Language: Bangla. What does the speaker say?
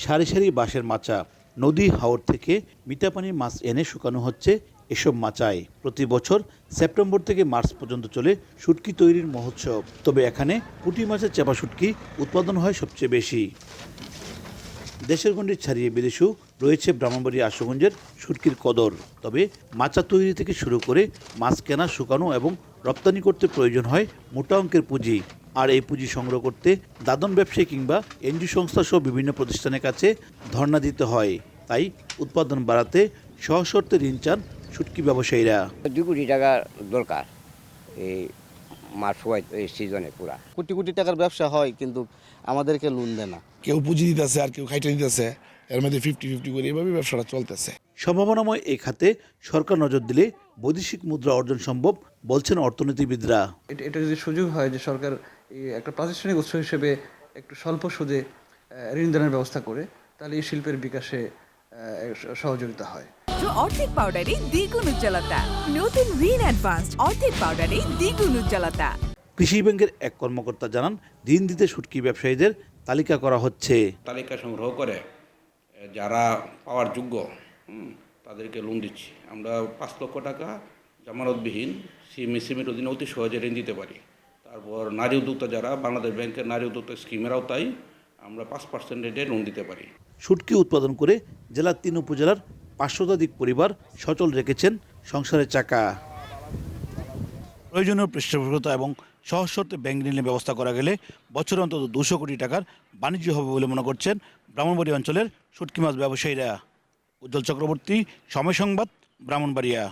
সারি সারি বাঁশের মাচা। নদী হাওর থেকে মিঠা পানির মাছ এনে শুকানো হচ্ছে এসব মাচায়। প্রতি বছর সেপ্টেম্বর থেকে মার্চ পর্যন্ত চলে শুটকি তৈরির মহোৎসব। তবে এখানে পুঁটি মাছের চাপা শুটকি উৎপাদন হয় সবচেয়ে বেশি। দেশের গণ্ডি ছাড়িয়ে বিদেশেও রয়েছে ব্রাহ্মণবাড়িয়া আশুগঞ্জের শুটকির কদর। তবে মাচা তৈরি থেকে শুরু করে মাছ কেনা, শুকানো এবং রপ্তানি করতে প্রয়োজন হয় মোটা অঙ্কের পুঁজি। আর এই পুঁজি সংগ্রহ করতে দাদন ব্যবসায়ী কিংবা এনজিও সংস্থা সহ বিভিন্ন প্রতিষ্ঠানের কাছে ধর্ণা দিতে হয়। তাই উৎপাদন বাড়াতে সহজ শর্তে ঋণ চান শুটকি ব্যবসায়ীরা। 2 কোটি টাকা দরকার এই মাছ এই সিজনে পুরা। কোটি কোটি টাকার ব্যবসা হয়, কিন্তু আমাদেরকে লোন দেয় না। কেউ পুঁজি দিতেছে আর কেউ খাইটা দিতেছে, এর মধ্যে 50-50 করে এভাবে ব্যবসাটা চলতেছে। সম্ভাবনাময় এই খাতে সরকার নজর দিলে বৈদেশিক মুদ্রা অর্জন সম্ভব বলছেন অর্থনীতিবিদরা। এটা যদি সুযোগ হয় যে সরকার একটা প্রাতিষ্ঠানিক উৎস হিসেবে একটু স্বল্প সুদে ঋণ দানের ব্যবস্থা করে, তাহলে এই শিল্পের বিকাশে সহযোগিতা হয়। অর্ধেক পাউডারে দ্বিগুণ উজ্জ্বলতা। নতুন রিন অ্যাডভান্সড অর্ধেক পাউডারে দ্বিগুণ উজ্জ্বলতা। কৃষি ব্যাংকের এক কর্মকর্তা জানান, ঋণ দিতে শুটকি ব্যবসায়ীদের তালিকা করা হচ্ছে। তালিকা সংগ্রহ করে যারা পাওয়ার যোগ্য তাদেরকে লোন দিচ্ছি। আমরা 5 লক্ষ টাকা জামানতবিহীন সিএমএর অধীনে অতি সহজে ঋণ দিতে পারি। তারপর নারী উদ্যোক্তা যারা বাংলাদেশ ব্যাংকের নারী উদ্যোক্তা স্কিমের আওতায় আমরা 5% রেটে লোন দিতে পারি। শুটকি উৎপাদন করে জেলার 3 উপজেলার 500 পরিবার সচল রেখেছেন সংসারের চাকা। প্রয়োজনীয় পৃষ্ঠপোষকতা এবং সহজ শর্তে ব্যাংক ঋণের ব্যবস্থা করা গেলে বছরে অন্তত 200 কোটি টাকার বাণিজ্য হবে বলে মনে করছেন ব্রাহ্মণবাড়িয়া অঞ্চলের শুটকি মাছ ব্যবসায়ীরা। উজ্জ্বল চক্রবর্তী, সময় সংবাদ, ব্রাহ্মণবাড়িয়া।